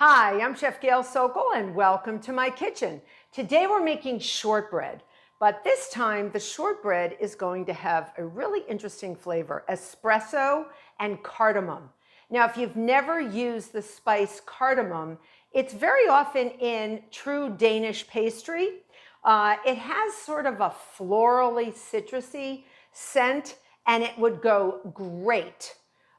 Hi, I'm Chef Gail Sokol and welcome to my kitchen. Today we're making shortbread, but this time the shortbread is going to have a really interesting flavor, espresso and cardamom. Now, if you've never used the spice cardamom, it's very often in true Danish pastry. It has sort of a florally citrusy scent and it would go great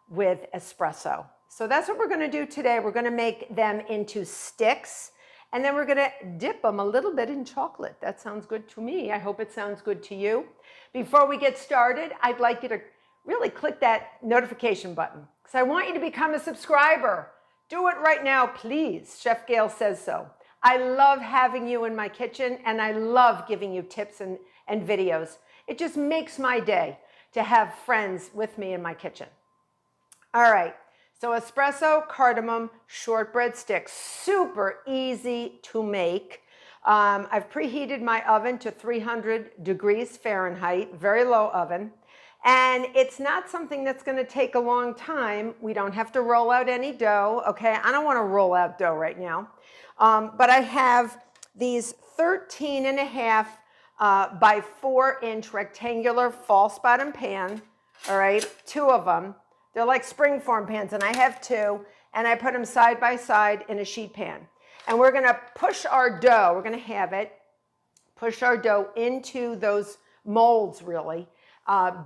with espresso. So that's what we're going to do today. We're going to make them into sticks and then we're going to dip them a little bit in chocolate. That sounds good to me. I hope it sounds good to you. Before we get started, I'd like you to really click that notification button because I want you to become a subscriber. Do it right now, please. Chef Gail says so. I love having you in my kitchen and I love giving you tips and videos. It just makes my day to have friends with me in my kitchen. All right. So espresso, cardamom, shortbread sticks, super easy to make. I've preheated my oven to 300 degrees Fahrenheit, very low oven. And it's not something that's going to take a long time. We don't have to roll out any dough, okay? I don't want to roll out dough right now. But I have these 13.5 by 4-inch rectangular false bottom pan, all right, 2 of them. They're like springform pans, and I have 2, and I put them side by side in a sheet pan. And we're going to push our dough, we're going to have it, push our dough into those molds, really,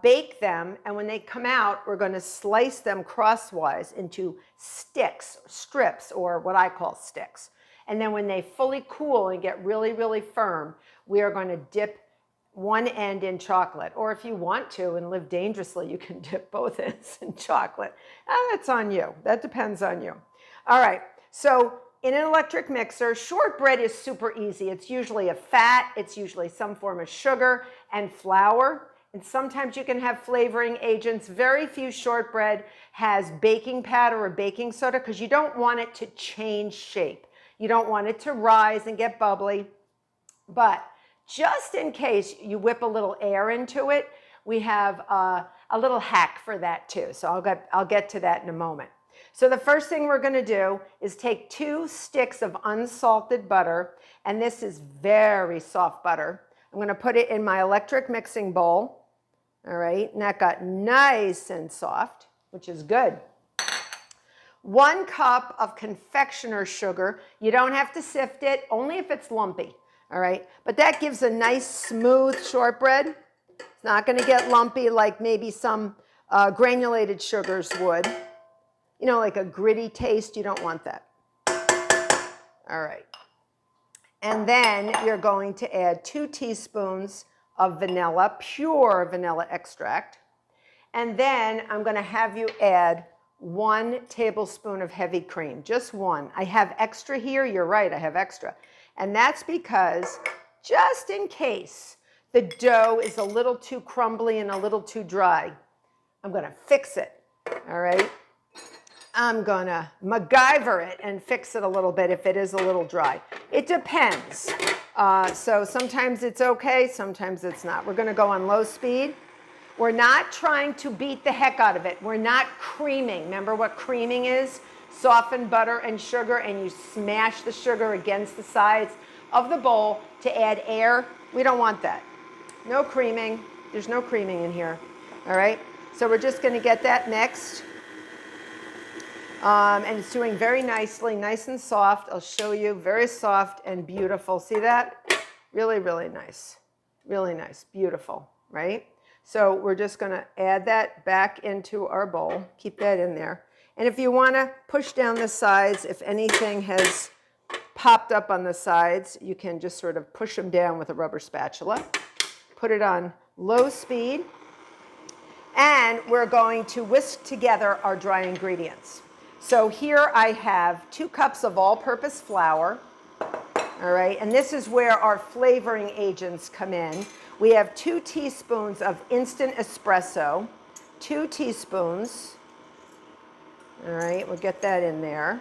bake them, and when they come out, we're going to slice them crosswise into sticks, strips, or what I call sticks. And then when they fully cool and get really, really firm, we are going to dip one end in chocolate, or if you want to and live dangerously, you can dip both ends in chocolate. That's on you. That depends on you. All right, so in an electric mixer, shortbread is super easy. It's usually a fat, it's usually some form of sugar and flour, and sometimes you can have flavoring agents. Very few shortbread has baking powder or baking soda because you don't want it to change shape. You don't want it to rise and get bubbly, but just in case you whip a little air into it, we have a little hack for that too. So I'll get to that in a moment. So the first thing we're going to do is take 2 sticks of unsalted butter, and this is very soft butter. I'm going to put it in my electric mixing bowl. All right, and that got nice and soft, which is good. 1 cup of confectioner's sugar. You don't have to sift it, only if it's lumpy. All right, but that gives a nice smooth shortbread. It's not going to get lumpy like maybe some granulated sugars would. You know, like a gritty taste, you don't want that. All right, and then you're going to add 2 teaspoons of vanilla, pure vanilla extract. And then I'm going to have you add 1 tablespoon of heavy cream, just 1. I have extra here, you're right, I have extra. And that's because just in case the dough is a little too crumbly and a little too dry, I'm going to fix it, all right? I'm going to MacGyver it and fix it a little bit if it is a little dry. It depends. So sometimes it's okay, sometimes it's not. We're going to go on low speed. We're not trying to beat the heck out of it. We're not creaming. Remember what creaming is? Soften butter and sugar, and you smash the sugar against the sides of the bowl to add air. We don't want that. No creaming. There's no creaming in here. All right? So we're just going to get that mixed. And it's doing very nicely, nice and soft. I'll show you. Very soft and beautiful. See that? Really, really nice. Really nice. Beautiful, right? So we're just going to add that back into our bowl. Keep that in there. And if you want to push down the sides, if anything has popped up on the sides, you can just sort of push them down with a rubber spatula. Put it on low speed. And we're going to whisk together our dry ingredients. So here I have 2 cups of all-purpose flour. All right, and this is where our flavoring agents come in. We have 2 teaspoons of instant espresso, 2 teaspoons. All right, we'll get that in there.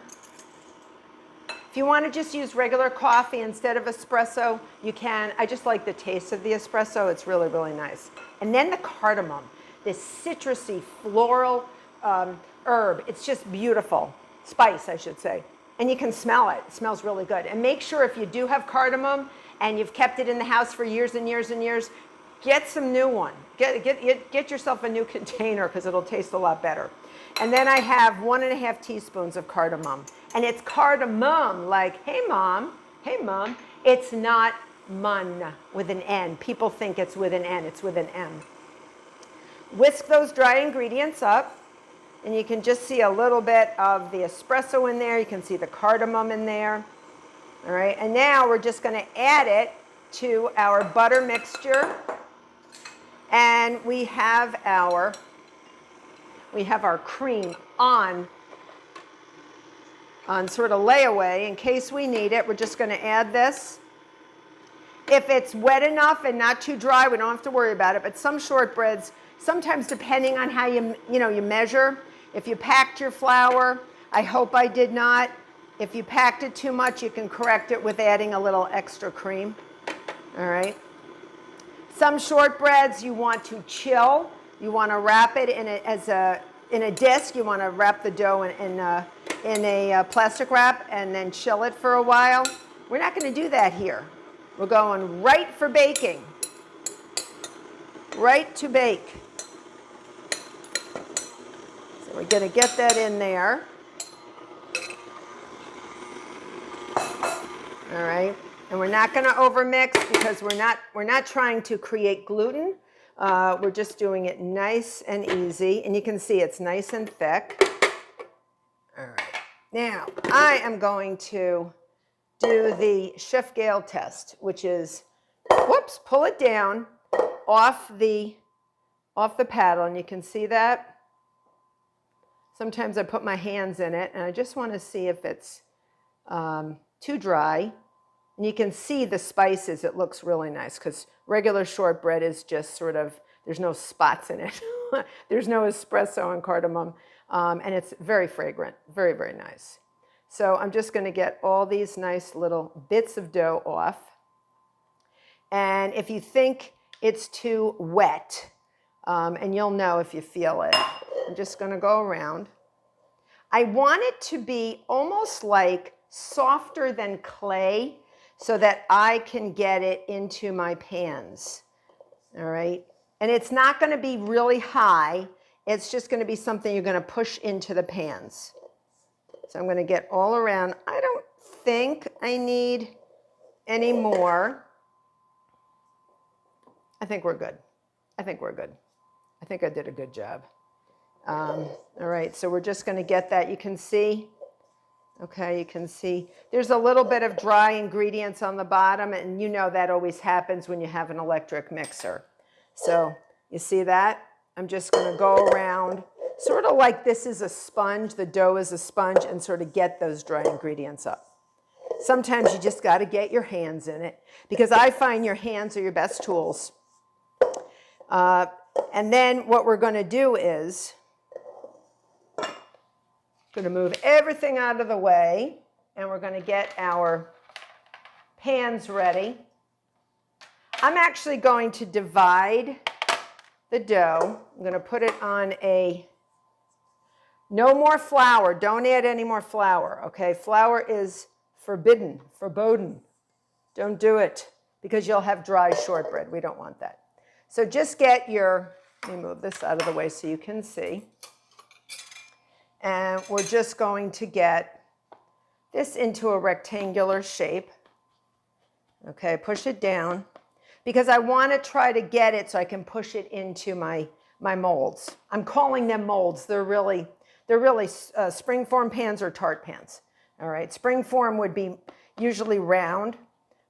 If you want to just use regular coffee instead of espresso, you can. I just like the taste of the espresso. It's really, really nice. And then the cardamom, this citrusy, floral herb. It's just beautiful. Spice, I should say. And you can smell it. It smells really good. And make sure if you do have cardamom and you've kept it in the house for years and years and years, get some new one. Get yourself a new container because it'll taste a lot better. And then I have 1.5 teaspoons of cardamom. And it's cardamom, like, hey mom, It's not mun with an N. People think it's with an N, it's with an M. Whisk those dry ingredients up. And you can just see a little bit of the espresso in there. You can see the cardamom in there. All right, and now we're just going to add it to our butter mixture. And we have our cream on sort of layaway in case we need it. We're just going to add this. If it's wet enough and not too dry, we don't have to worry about it. But some shortbreads, sometimes depending on how you measure, if you packed your flour, I hope I did not. If you packed it too much, you can correct it with adding a little extra cream. All right. Some shortbreads you want to chill. You want to wrap it in a disc. You want to wrap the dough in a plastic wrap and then chill it for a while. We're not going to do that here. We're going right for baking. Right to bake. We're going to get that in there. All right. And we're not going to overmix because we're not trying to create gluten. We're just doing it nice and easy. And you can see it's nice and thick. All right. Now, I am going to do the Chef Gail test, which is, whoops, pull it down off the paddle. And you can see that. Sometimes I put my hands in it, and I just want to see if it's too dry. And you can see the spices. It looks really nice because regular shortbread is just sort of, there's no spots in it. There's no espresso and cardamom, and it's very fragrant, very, very nice. So I'm just going to get all these nice little bits of dough off. And if you think it's too wet, and you'll know if you feel it, I'm just going to go around. I want it to be almost like softer than clay so that I can get it into my pans. All right. And it's not going to be really high. It's just going to be something you're going to push into the pans. So I'm going to get all around. I don't think I need any more. I think we're good. I think I did a good job. All right, so we're just going to get that. You can see, okay, you can see there's a little bit of dry ingredients on the bottom, and you know that always happens when you have an electric mixer. So you see that? I'm just going to go around sort of like this is a sponge, the dough is a sponge, and sort of get those dry ingredients up. Sometimes you just got to get your hands in it because I find your hands are your best tools. And then what we're going to do is going to move everything out of the way, and we're going to get our pans ready. I'm actually going to divide the dough. I'm going to put it on no more flour. Don't add any more flour, okay? Flour is forbidden. Don't do it because you'll have dry shortbread. We don't want that. So just get let me move this out of the way so you can see. And we're just going to get this into a rectangular shape. Okay, push it down because I want to try to get it so I can push it into my molds. I'm calling them molds. They're really springform pans or tart pans. All right, springform would be usually round,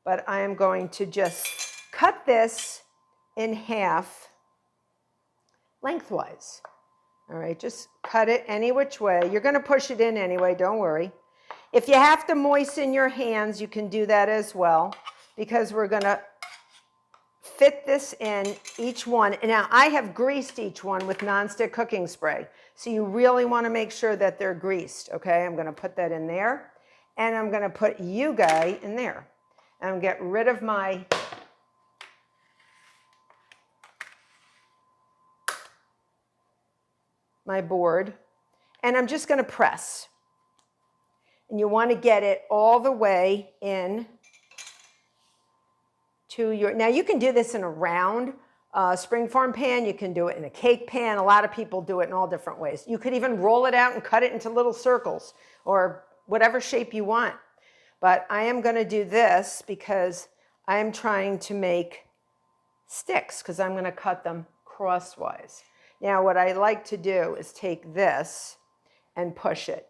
but I am going to just cut this in half lengthwise. All right, just cut it any which way. You're going to push it in anyway, don't worry. If you have to moisten your hands, you can do that as well because we're going to fit this in each one. And now I have greased each one with nonstick cooking spray. So you really want to make sure that they're greased, okay? I'm going to put that in there, and I'm going to put you guy in there. And I'm get rid of my board, and I'm just going to press. And you want to get it all the way in to your, now you can do this in a round spring form pan. You can do it in a cake pan. A lot of people do it in all different ways. You could even roll it out and cut it into little circles or whatever shape you want. But I am going to do this because I am trying to make sticks because I'm going to cut them crosswise. Now what I like to do is take this and push it.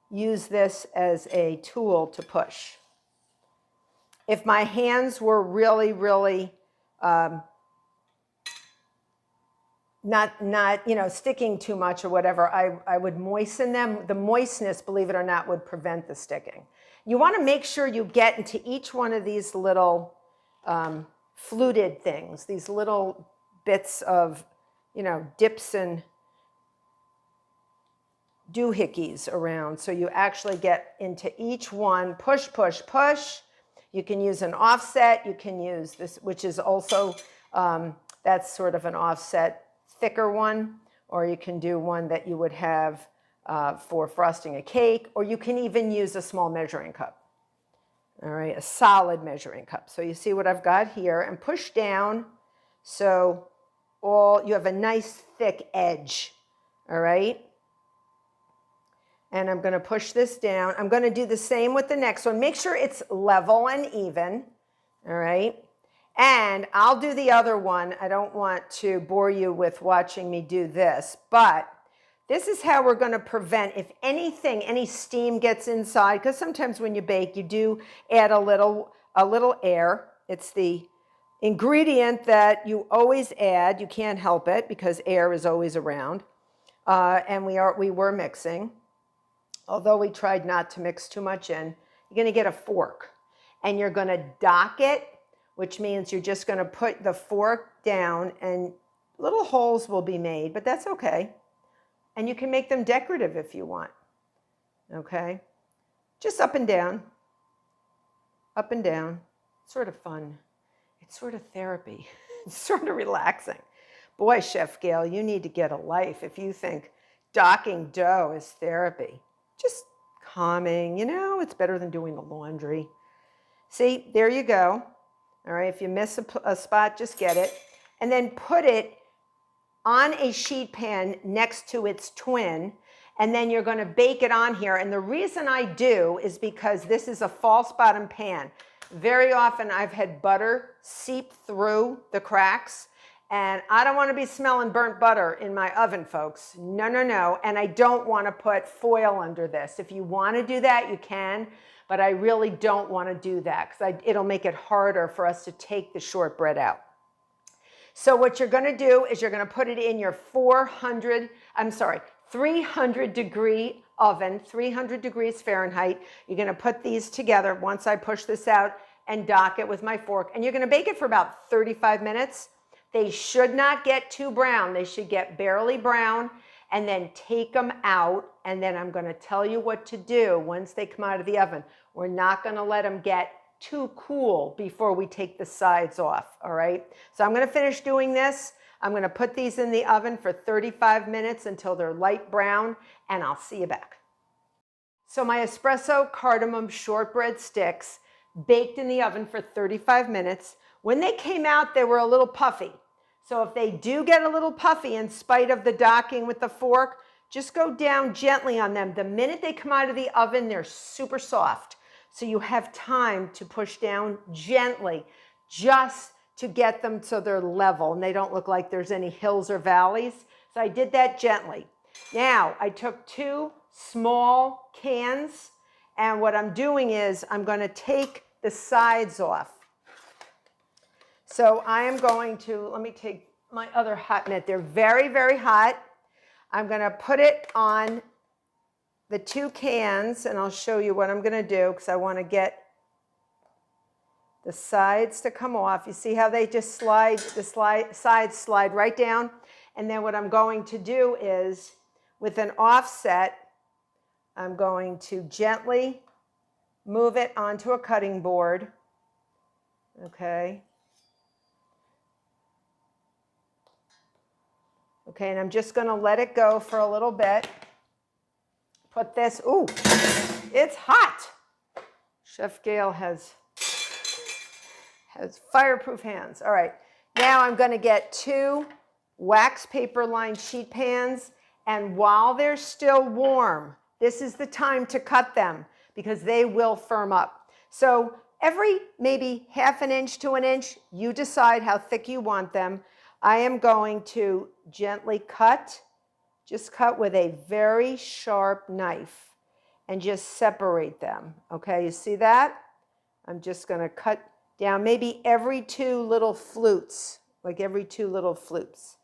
Use this as a tool to push. If my hands were really, really not sticking too much or whatever, I would moisten them. The moistness, believe it or not, would prevent the sticking. You want to make sure you get into each one of these little fluted things, these little bits of, dips and doohickeys around. So you actually get into each one, push, push, push. You can use an offset. You can use this, which is also, that's sort of an offset, thicker one, or you can do one that you would have for frosting a cake, or you can even use a small measuring cup. All right, a solid measuring cup. So you see what I've got here, and push down so you have a nice thick edge. All right. And I'm going to push this down. I'm going to do the same with the next one. Make sure it's level and even. All right. And I'll do the other one. I don't want to bore you with watching me do this, but this is how we're going to prevent, if anything, any steam gets inside, because sometimes when you bake, you do add a little air. It's the ingredient that you always add. You can't help it because air is always around. And we were mixing. Although we tried not to mix too much in, you're going to get a fork and you're going to dock it, which means you're just going to put the fork down and little holes will be made, but that's okay. And you can make them decorative if you want. Okay? Just up and down. Up and down. It's sort of fun. It's sort of therapy. It's sort of relaxing. Boy, Chef Gail, you need to get a life if you think docking dough is therapy. Just calming, it's better than doing the laundry. See, there you go. All right, if you miss a spot, just get it. And then put it on a sheet pan next to its twin, and then you're going to bake it on here. And the reason I do is because this is a false bottom pan. Very often I've had butter seep through the cracks, and I don't want to be smelling burnt butter in my oven, folks. No, no, no. And I don't want to put foil under this. If you want to do that, you can, but I really don't want to do that because it'll make it harder for us to take the shortbread out. So what you're going to do is you're going to put it in your 300 degree oven, 300 degrees Fahrenheit. You're going to put these together once I push this out and dock it with my fork. And you're going to bake it for about 35 minutes. They should not get too brown. They should get barely brown, and then take them out. And then I'm going to tell you what to do once they come out of the oven. We're not going to let them get too cool before we take the sides off. All right. So I'm going to finish doing this. I'm going to put these in the oven for 35 minutes until they're light brown, and I'll see you back. So my espresso cardamom shortbread sticks baked in the oven for 35 minutes. When they came out, they were a little puffy. So if they do get a little puffy in spite of the docking with the fork, just go down gently on them. The minute they come out of the oven, they're super soft. So you have time to push down gently just to get them so they're level and they don't look like there's any hills or valleys. So I did that gently. Now I took 2 small cans, and what I'm doing is I'm going to take the sides off. So I am going to, let me take my other hot mitt. They're very, very hot. I'm going to put it on the 2 cans, and I'll show you what I'm going to do because I want to get the sides to come off. You see how they just slide, the sides slide right down. And then what I'm going to do is, with an offset, I'm going to gently move it onto a cutting board. Okay. Okay, and I'm just going to let it go for a little bit. Put this, ooh, It's hot. Chef Gail has fireproof hands. All right, now I'm going to get 2 wax paper lined sheet pans, and while they're still warm, this is the time to cut them because they will firm up. So every maybe 1/2 inch to 1 inch, you decide how thick you want them. I am going to gently cut, just cut with a very sharp knife and just separate them. Okay, you see that? I'm just going to cut down maybe every 2 little flutes, like every 2 little flutes.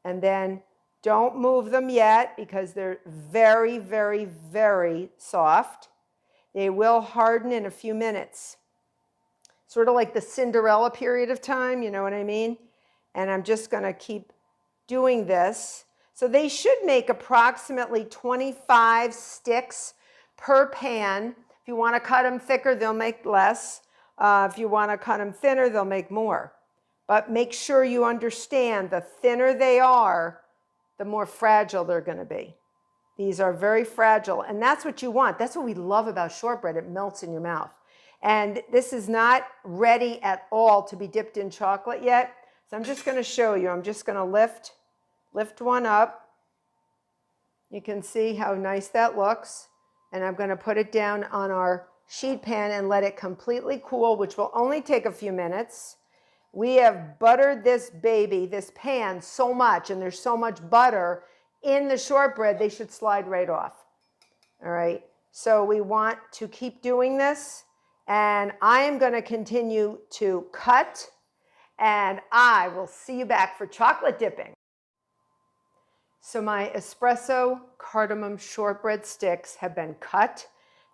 And then don't move them yet because they're very, very, very soft. They will harden in a few minutes. Sort of like the Cinderella period of time, you know what I mean? And I'm just going to keep doing this. So they should make approximately 25 sticks per pan. If you want to cut them thicker, they'll make less. If you want to cut them thinner, they'll make more. But make sure you understand the thinner they are, the more fragile they're going to be. These are very fragile, and that's what you want. That's what we love about shortbread. It melts in your mouth. And this is not ready at all to be dipped in chocolate yet. So I'm just going to show you. I'm just going to lift one up. You can see how nice that looks. And I'm going to put it down on our sheet pan and let it completely cool, which will only take a few minutes. We have buttered this baby, this pan, so much, and there's so much butter in the shortbread, they should slide right off. All right, so we want to keep doing this, and I am going to continue to cut, and I will see you back for chocolate dipping. So my espresso cardamom shortbread sticks have been cut.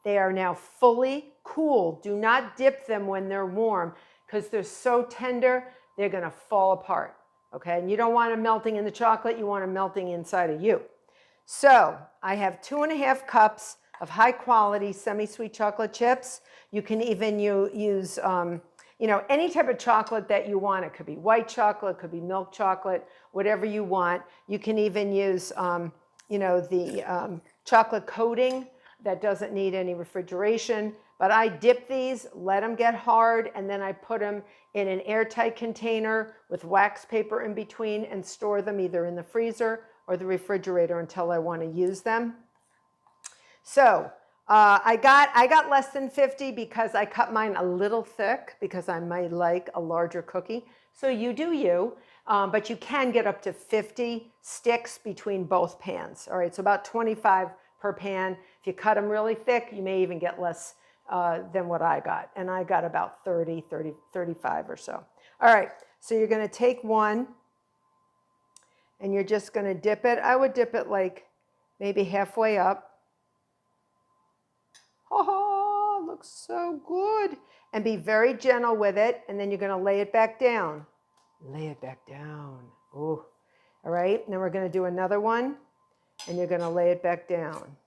They are now fully cool. Do not dip them when they're warm because they're so tender, they're going to fall apart. Okay, and you don't want them melting in the chocolate, you want them melting inside of you. So I have 2½ cups of high quality semi-sweet chocolate chips. You can even use any type of chocolate that you want. It could be white chocolate, it could be milk chocolate, whatever you want. You can even use the chocolate coating that doesn't need any refrigeration. But I dip these, let them get hard, and then I put them in an airtight container with wax paper in between and store them either in the freezer or the refrigerator until I want to use them. So I got less than 50 because I cut mine a little thick because I might like a larger cookie. So you do you, but you can get up to 50 sticks between both pans. All right, so about 25 per pan. If you cut them really thick, you may even get less than what I got. And I got about 35 or so. All right, so you're going to take one and you're just going to dip it. I would dip it like maybe halfway up. Oh, looks so good. And be very gentle with it. And then you're going to lay it back down. Lay it back down. Ooh. All right, and then we're going to do another one. And you're going to lay it back down.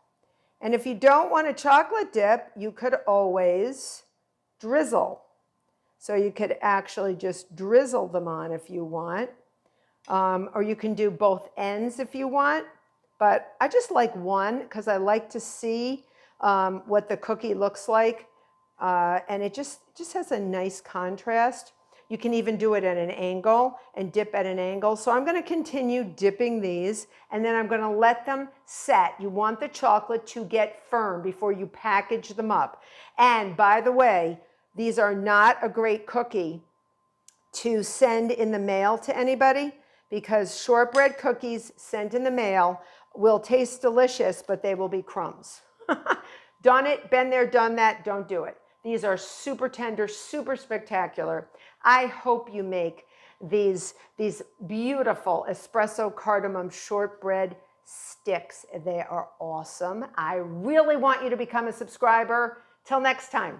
And if you don't want a chocolate dip, you could always drizzle. So you could actually just drizzle them on if you want. Or you can do both ends if you want. But I just like one because I like to see what the cookie looks like. And it just has a nice contrast. You can even do it at an angle and dip at an angle. So I'm going to continue dipping these, and then I'm going to let them set. You want the chocolate to get firm before you package them up. And by the way, these are not a great cookie to send in the mail to anybody because shortbread cookies sent in the mail will taste delicious, but they will be crumbs. Done it, been there, done that, don't do it. These are super tender, super spectacular. I hope you make these beautiful espresso cardamom shortbread sticks. They are awesome. I really want you to become a subscriber. Till next time.